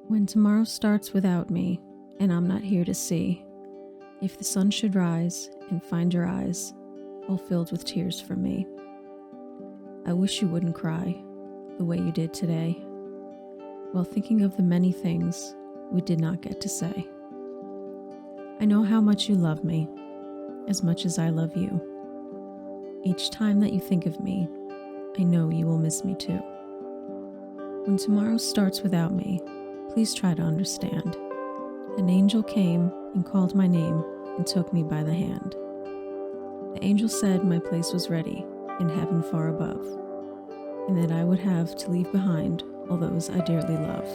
When tomorrow starts without me, and I'm not here to see, if the sun should rise and find your eyes all filled with tears for me, I wish you wouldn't cry the way you did today, while thinking of the many things we did not get to say. I know how much you love me, as much as I love you. Each time that you think of me, I know you will miss me too. When tomorrow starts without me, please try to understand. An angel came and called my name and took me by the hand. The angel said my place was ready in heaven far above, and that I would have to leave behind all those I dearly love.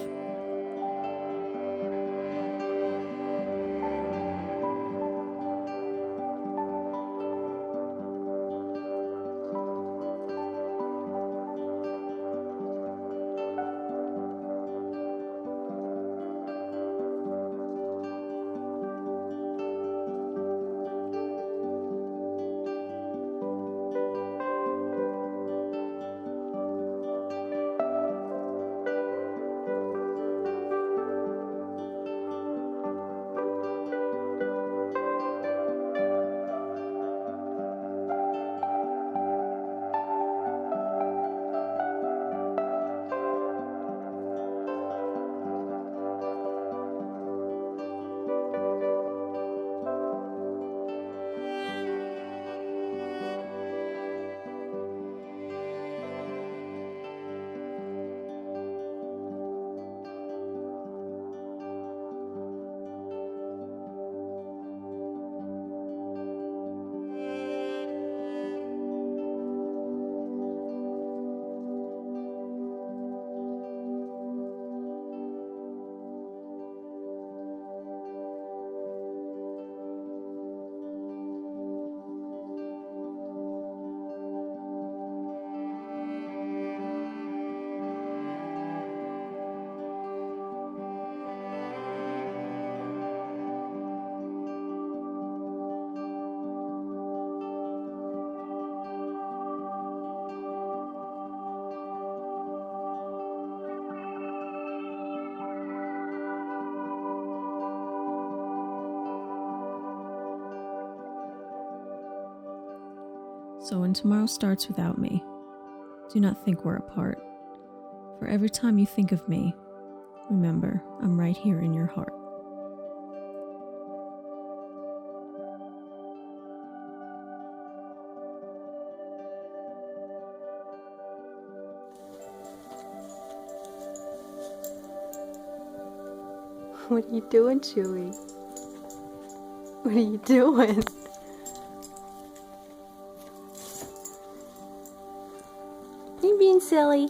So when tomorrow starts without me, do not think we're apart. For every time you think of me, remember I'm right here in your heart. What are you doing, Chewie? What are you doing? You're being silly.